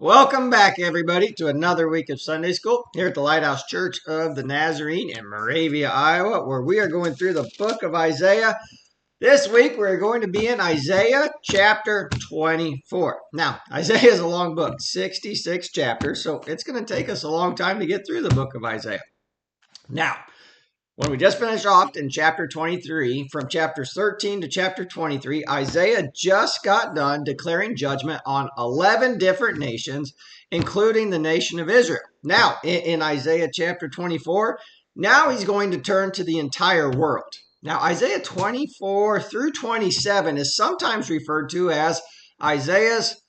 Welcome back, everybody, to another week of Sunday School here at the Lighthouse Church of the Nazarene in Moravia, Iowa, where we are going through the book of Isaiah. This week, we're going to be in Isaiah chapter 24. Now, Isaiah is a long book, 66 chapters, so it's going to take us a long time to get through the book of Isaiah. Now, when we just finished off in chapter 23, from chapters 13 to chapter 23, Isaiah just got done declaring judgment on 11 different nations, including the nation of Israel. Now, in Isaiah chapter 24, now he's going to turn to the entire world. Now, Isaiah 24 through 27 is sometimes referred to as Isaiah's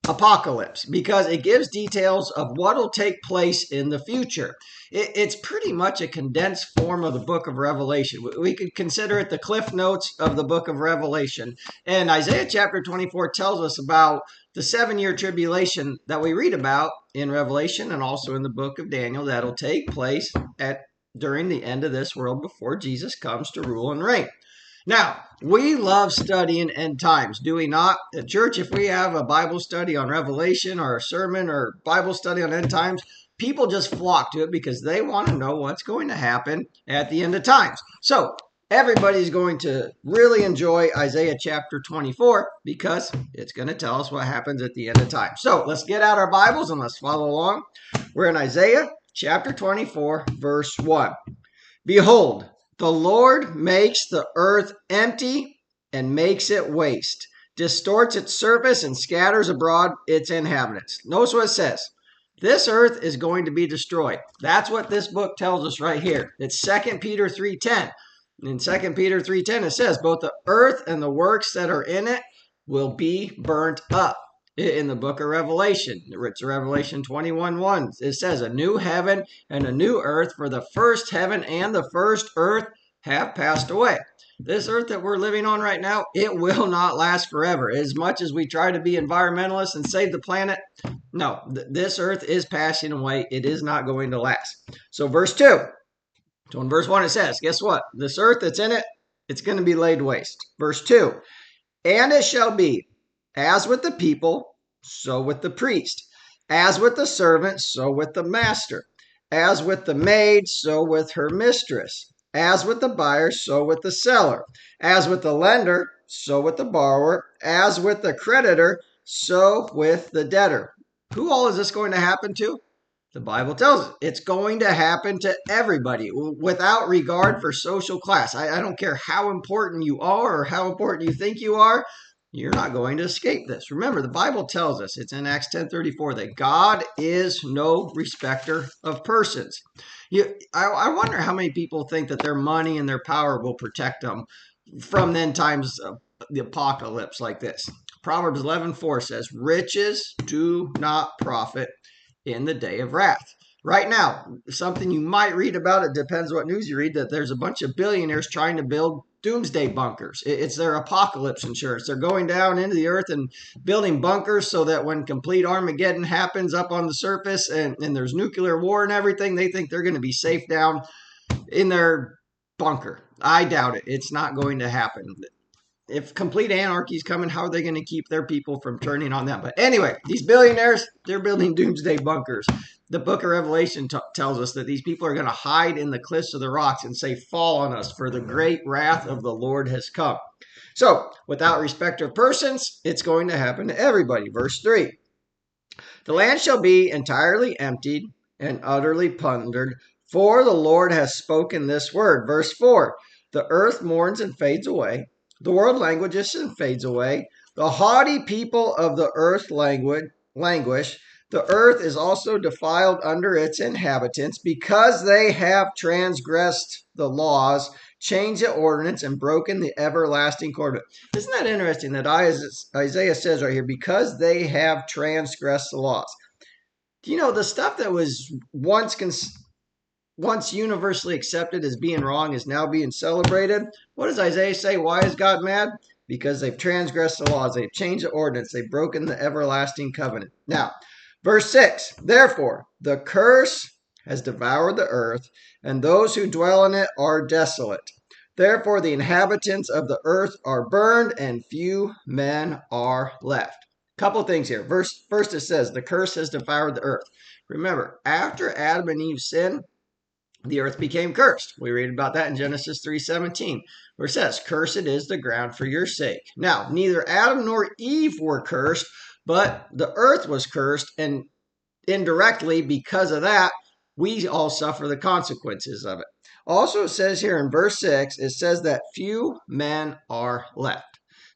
apocalypse because it gives details of what will take place in the future. It's pretty much a condensed form of the book of Revelation. We could consider it the Cliff Notes of the book of Revelation. And Isaiah chapter 24 tells us about the 7-year tribulation that we read about in Revelation and also in the book of Daniel that'll take place during the end of this world before Jesus comes to rule and reign. Now, we love studying end times, do we not? At church, if we have a Bible study on Revelation or a sermon or Bible study on end times, people just flock to it because they want to know what's going to happen at the end of times. So, everybody's going to really enjoy Isaiah chapter 24 because it's going to tell us what happens at the end of time. So, let's get out our Bibles and let's follow along. We're in Isaiah chapter 24, verse 1. Behold, the Lord makes the earth empty and makes it waste, distorts its surface and scatters abroad its inhabitants. Notice what it says. This earth is going to be destroyed. That's what this book tells us right here. It's 2 Peter 3:10. In 2 Peter 3:10 it says, both the earth and the works that are in it will be burnt up. In the book of Revelation, it's Revelation 21:1. It says, a new heaven and a new earth, for the first heaven and the first earth have passed away. This earth that we're living on right now, it will not last forever. As much as we try to be environmentalists and save the planet, no, this earth is passing away. It is not going to last. So verse 2. So in verse 1 it says, guess what? This earth that's in it, it's going to be laid waste. Verse 2. And it shall be, as with the people, so with the priest. As with the servant, so with the master. As with the maid, so with her mistress. As with the buyer, so with the seller. As with the lender, so with the borrower. As with the creditor, so with the debtor. Who all is this going to happen to? The Bible tells us it's going to happen to everybody without regard for social class. I don't care how important you are or how important you think you are. You're not going to escape this. Remember, the Bible tells us, it's in Acts 10:34, that God is no respecter of persons. I wonder how many people think that their money and their power will protect them from then times of the apocalypse like this. Proverbs 11:4 says, riches do not profit in the day of wrath. Right now, something you might read about, it depends what news you read, that there's a bunch of billionaires trying to build doomsday bunkers. It's their apocalypse insurance. They're going down into the earth and building bunkers so that when complete Armageddon happens up on the surface and there's nuclear war and everything, they think they're going to be safe down in their bunker. I doubt it. It's not going to happen. If complete anarchy is coming, how are they going to keep their people from turning on them? But anyway, these billionaires, they're building doomsday bunkers. The book of Revelation tells us that these people are going to hide in the cliffs of the rocks and say, fall on us, for the great wrath of the Lord has come. So, without respect of persons, it's going to happen to everybody. Verse 3. The land shall be entirely emptied and utterly plundered, for the Lord has spoken this word. Verse 4. The earth mourns and fades away. The world languishes and fades away. The haughty people of the earth languish. The earth is also defiled under its inhabitants, because they have transgressed the laws, changed the ordinance, and broken the everlasting covenant. Isn't that interesting that Isaiah says right here, because they have transgressed the laws? Do you know the stuff that was once universally accepted as being wrong is now being celebrated? What does Isaiah say? Why is God mad? Because they've transgressed the laws. They've changed the ordinance. They've broken the everlasting covenant. Now, verse 6, therefore, the curse has devoured the earth, and those who dwell in it are desolate. Therefore, the inhabitants of the earth are burned, and few men are left. Couple things here. First, it says, the curse has devoured the earth. Remember, after Adam and Eve sinned, the earth became cursed. We read about that in Genesis 3:17, where it says, cursed is the ground for your sake. Now, neither Adam nor Eve were cursed, but the earth was cursed, and indirectly, because of that, we all suffer the consequences of it. Also, it says here in verse 6, it says that few men are left.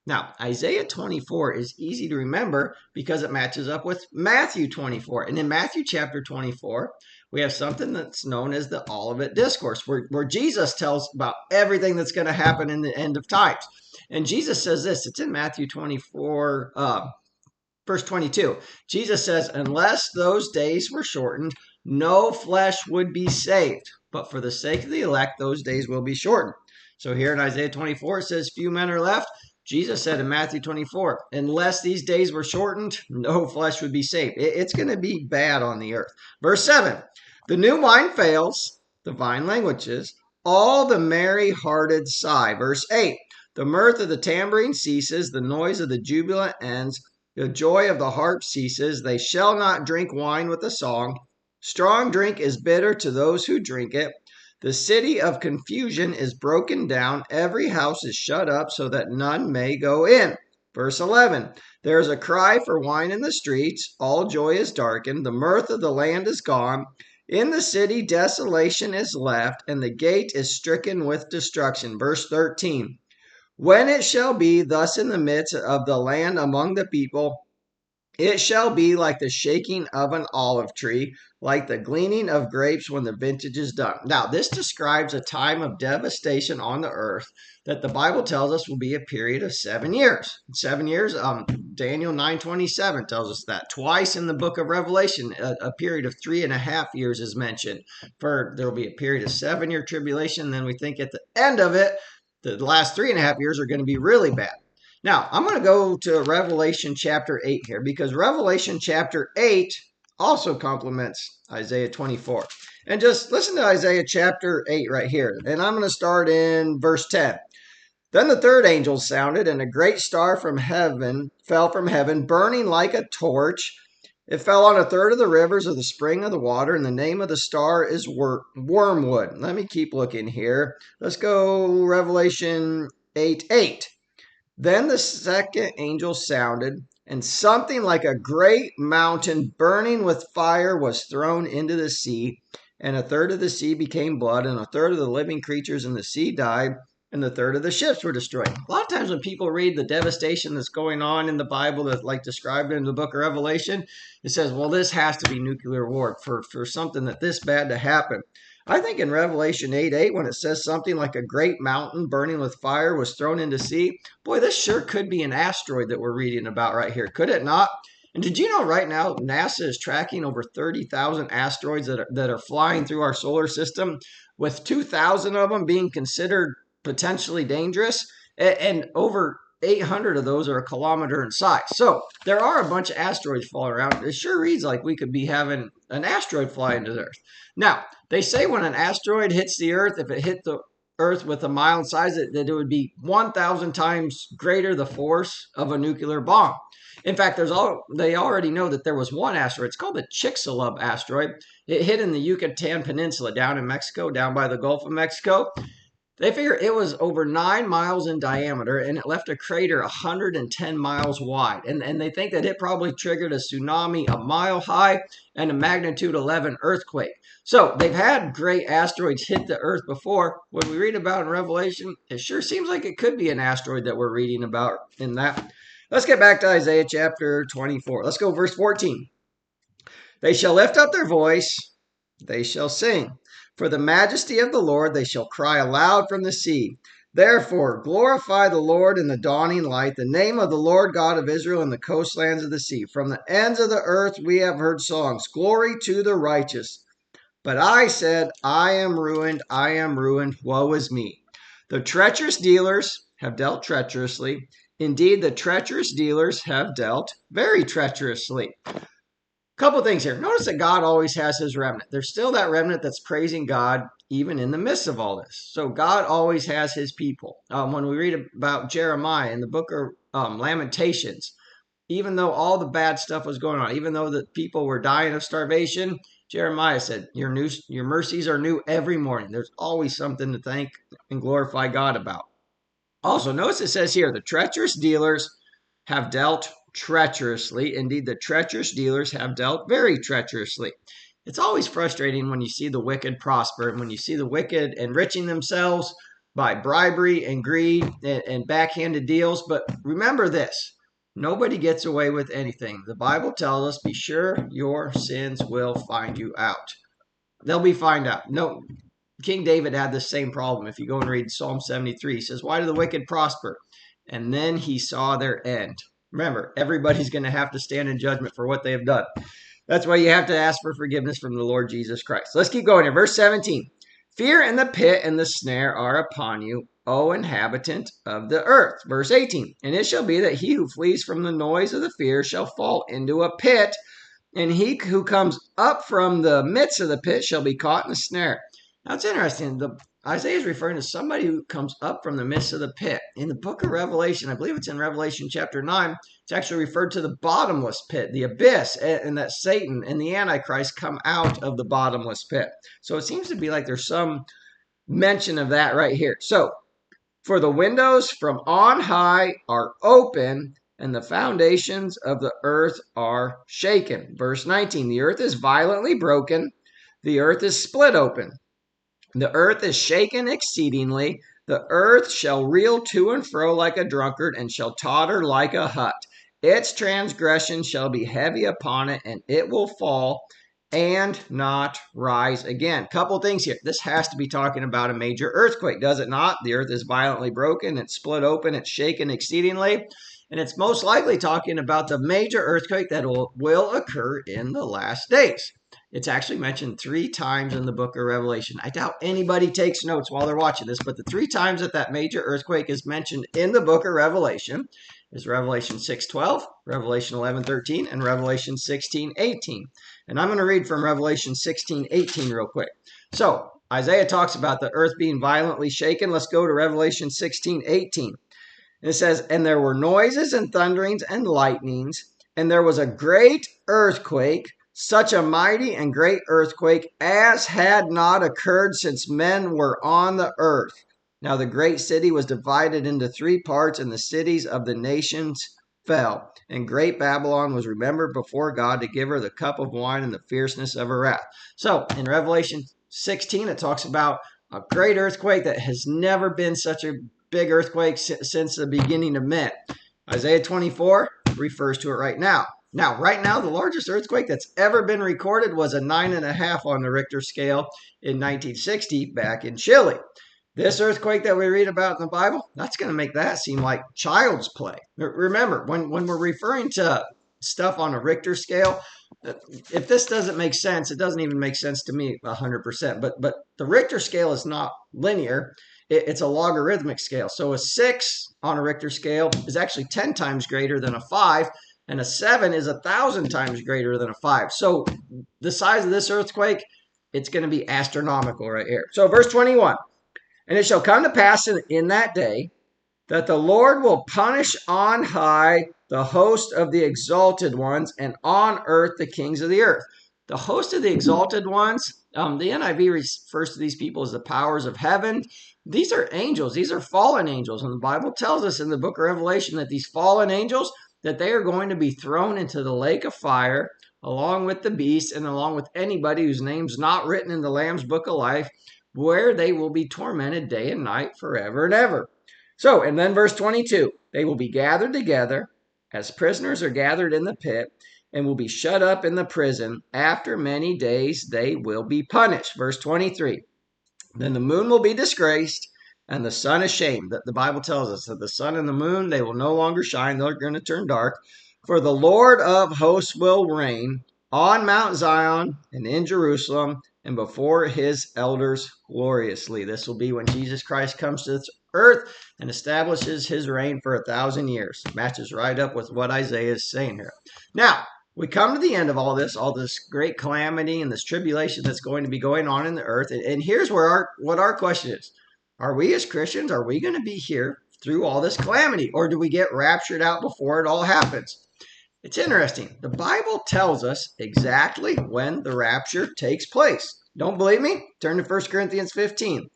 Now, Isaiah 24 is easy to remember because it matches up with Matthew 24. And in Matthew chapter 24, we have something that's known as the Olivet Discourse, where Jesus tells about everything that's going to happen in the end of times. And Jesus says this, it's in Matthew 24, verse 22. Jesus says, unless those days were shortened, no flesh would be saved. But for the sake of the elect, those days will be shortened. So here in Isaiah 24, it says, few men are left. Jesus said in Matthew 24, unless these days were shortened, no flesh would be saved. It's going to be bad on the earth. Verse 7, the new wine fails, the vine languishes, all the merry-hearted sigh. Verse 8, the mirth of the tambourine ceases, the noise of the jubilant ends, the joy of the harp ceases. They shall not drink wine with a song. Strong drink is bitter to those who drink it. The city of confusion is broken down. Every house is shut up so that none may go in. Verse 11, there is a cry for wine in the streets. All joy is darkened. The mirth of the land is gone. In the city, desolation is left, and the gate is stricken with destruction. Verse 13, when it shall be thus in the midst of the land among the people, it shall be like the shaking of an olive tree, like the gleaning of grapes when the vintage is done. Now, this describes a time of devastation on the earth that the Bible tells us will be a period of 7 years. 7 years, Daniel 9:27 tells us that. Twice in the book of Revelation, a period of 3.5 years is mentioned. For there will be a period of 7-year tribulation. Then we think at the end of it, the last 3.5 years are going to be really bad. Now, I'm going to go to Revelation chapter 8 here because Revelation chapter 8 also complements Isaiah 24. And just listen to Isaiah chapter 8 right here. And I'm going to start in verse 10. Then the third angel sounded, and a great star from heaven fell from heaven, burning like a torch. It fell on a third of the rivers of the spring of the water, and the name of the star is Wormwood. Let me keep looking here. Let's go Revelation 8:8. Then the second angel sounded, and something like a great mountain burning with fire was thrown into the sea, and a third of the sea became blood, and a third of the living creatures in the sea died, and a third of the ships were destroyed. A lot of times when people read the devastation that's going on in the Bible that's like described in the book of Revelation, it says, well, this has to be nuclear war for something that this bad to happen. I think in Revelation 8:8, when it says something like a great mountain burning with fire was thrown into sea, boy, this sure could be an asteroid that we're reading about right here, could it not? And did you know right now NASA is tracking over 30,000 asteroids that are flying through our solar system, with 2,000 of them being considered potentially dangerous, and over 800 of those are a kilometer in size. So there are a bunch of asteroids falling around. It sure reads like we could be having an asteroid fly into the Earth. Now, they say when an asteroid hits the Earth, if it hit the Earth with a mile in size, that it would be 1,000 times greater the force of a nuclear bomb. In fact, they already know that there was one asteroid. It's called the Chicxulub asteroid. It hit in the Yucatan Peninsula down in Mexico, down by the Gulf of Mexico. They figure it was over 9 miles in diameter, and it left a crater 110 miles wide. And they think that it probably triggered a tsunami a mile high and a magnitude 11 earthquake. So they've had great asteroids hit the Earth before. When we read about in Revelation, it sure seems like it could be an asteroid that we're reading about in that. Let's get back to Isaiah chapter 24. Let's go verse 14. They shall lift up their voice, they shall sing. For the majesty of the Lord they shall cry aloud from the sea. Therefore, glorify the Lord in the dawning light, the name of the Lord God of Israel in the coastlands of the sea. From the ends of the earth we have heard songs, glory to the righteous. But I said, I am ruined, woe is me. The treacherous dealers have dealt treacherously. Indeed, the treacherous dealers have dealt very treacherously. Couple things here. Notice that God always has his remnant. There's still that remnant that's praising God even in the midst of all this. So God always has his people. When we read about Jeremiah in the book of Lamentations, even though all the bad stuff was going on, even though the people were dying of starvation, Jeremiah said, your mercies are new every morning. There's always something to thank and glorify God about. Also, notice it says here, the treacherous dealers have dealt treacherously. Indeed, the treacherous dealers have dealt very treacherously. It's always frustrating when you see the wicked prosper and when you see the wicked enriching themselves by bribery and greed and backhanded deals. But remember this, nobody gets away with anything. The Bible tells us, be sure your sins will find you out. They'll be found out. No, King David had the same problem. If you go and read Psalm 73, he says, why do the wicked prosper? And then he saw their end. Remember, everybody's going to have to stand in judgment for what they have done. That's why you have to ask for forgiveness from the Lord Jesus Christ. Let's keep going here. Verse 17. Fear and the pit and the snare are upon you, O inhabitant of the earth. Verse 18. And it shall be that he who flees from the noise of the fear shall fall into a pit, and he who comes up from the midst of the pit shall be caught in a snare. Now, it's interesting. Isaiah is referring to somebody who comes up from the midst of the pit. In the book of Revelation, I believe it's in Revelation chapter 9, it's actually referred to the bottomless pit, the abyss, and that Satan and the Antichrist come out of the bottomless pit. So it seems to be like there's some mention of that right here. So, for the windows from on high are open, and the foundations of the earth are shaken. Verse 19, the earth is violently broken, the earth is split open. The earth is shaken exceedingly. The earth shall reel to and fro like a drunkard, and shall totter like a hut. Its transgression shall be heavy upon it, and it will fall and not rise again. Couple things here. This has to be talking about a major earthquake, does it not? The earth is violently broken, it's split open, it's shaken exceedingly. And it's most likely talking about the major earthquake that will occur in the last days. It's actually mentioned 3 times in the book of Revelation. I doubt anybody takes notes while they're watching this, but the 3 times that major earthquake is mentioned in the book of Revelation is Revelation 6:12, Revelation 11:13, and Revelation 16:18. And I'm going to read from Revelation 16:18 real quick. So Isaiah talks about the earth being violently shaken. Let's go to Revelation 16:18. And it says, and there were noises and thunderings and lightnings, and there was a great earthquake, such a mighty and great earthquake as had not occurred since men were on the earth. Now the great city was divided into 3 parts, and the cities of the nations fell. And great Babylon was remembered before God to give her the cup of wine and the fierceness of her wrath. So in Revelation 16, it talks about a great earthquake that has never been such a big earthquake since the beginning of men. Isaiah 24 refers to it right now. Now, right now, the largest earthquake that's ever been recorded was a 9.5 on the Richter scale in 1960 back in Chile. This earthquake that we read about in the Bible, that's going to make that seem like child's play. Remember, when we're referring to stuff on a Richter scale, if this doesn't make sense, it doesn't even make sense to me 100%. But the Richter scale is not linear. It's a logarithmic scale. So a 6 on a Richter scale is actually 10 times greater than a 5, and a 7 is 1,000 times greater than a 5. So the size of this earthquake, it's going to be astronomical right here. So verse 21, and it shall come to pass in that day that the Lord will punish on high the host of the exalted ones, and on earth the kings of the earth. The host of the exalted ones, the NIV refers to these people as the powers of heaven. These are angels. These are fallen angels. And the Bible tells us in the book of Revelation that these fallen angels, that they are going to be thrown into the lake of fire along with the beast and along with anybody whose name's not written in the Lamb's book of life, where they will be tormented day and night forever and ever. So, and then verse 22, they will be gathered together as prisoners are gathered in the pit, and will be shut up in the prison. After many days they will be punished. Verse 23, then the moon will be disgraced, and the sun ashamed. The Bible tells us that the sun and the moon, they will no longer shine. They're going to turn dark. For the Lord of hosts will reign on Mount Zion and in Jerusalem, and before his elders gloriously. This will be when Jesus Christ comes to this earth and establishes his reign for 1,000 years. Matches right up with what Isaiah is saying here. Now, we come to the end of all this great calamity and this tribulation that's going to be going on in the earth. And here's where what our question is. Are we as Christians, are we going to be here through all this calamity? Or do we get raptured out before it all happens? It's interesting. The Bible tells us exactly when the rapture takes place. Don't believe me? Turn to 1 Corinthians 15.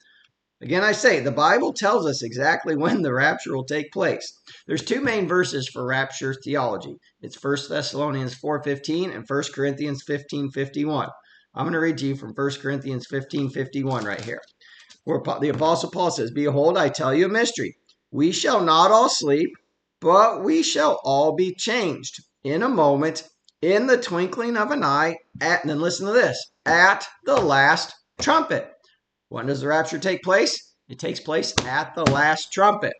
Again, I say, the Bible tells us exactly when the rapture will take place. There's two main verses for rapture theology. It's 1 Thessalonians 4:15 and 1 Corinthians 15:51. I'm going to read to you from 1 Corinthians 15:51 right here, where the Apostle Paul says, "Behold, I tell you a mystery. We shall not all sleep, but we shall all be changed in a moment, in the twinkling of an eye, and then listen to this, at the last trumpet." When does the rapture take place? It takes place at the last trumpet.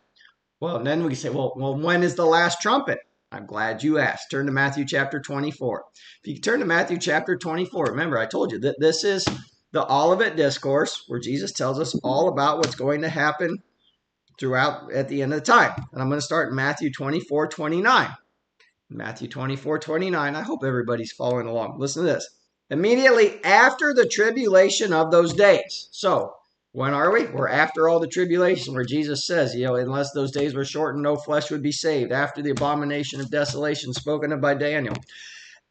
Well, and then we say, well, when is the last trumpet? I'm glad you asked. Turn to Matthew chapter 24. If you turn to Matthew chapter 24, remember I told you that this is the Olivet Discourse where Jesus tells us all about what's going to happen throughout at the end of the time. And I'm going to start in Matthew 24:29. Matthew 24:29. I hope everybody's following along. Listen to this. Immediately after the tribulation of those days. So, when are we? We're after all the tribulation, where Jesus says, unless those days were shortened, no flesh would be saved. After the abomination of desolation spoken of by Daniel.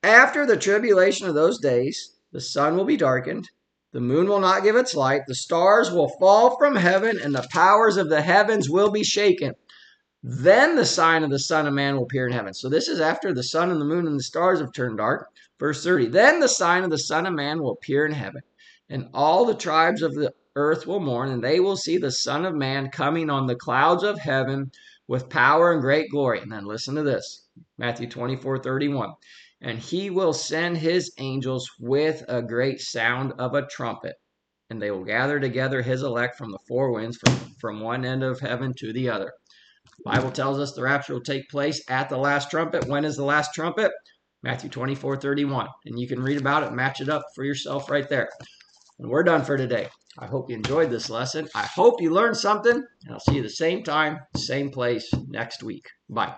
After the tribulation of those days, the sun will be darkened, the moon will not give its light, the stars will fall from heaven, and the powers of the heavens will be shaken. Then the sign of the Son of Man will appear in heaven. So this is after the sun and the moon and the stars have turned dark. Verse 30, then the sign of the Son of Man will appear in heaven, and all the tribes of the earth will mourn, and they will see the Son of Man coming on the clouds of heaven with power and great glory. And then listen to this, Matthew 24:31. And he will send his angels with a great sound of a trumpet, and they will gather together his elect from the four winds, from one end of heaven to the other. The Bible tells us the rapture will take place at the last trumpet. When is the last trumpet? Matthew 24:31. And you can read about it, match it up for yourself right there. And we're done for today. I hope you enjoyed this lesson. I hope you learned something. And I'll see you the same time, same place next week. Bye.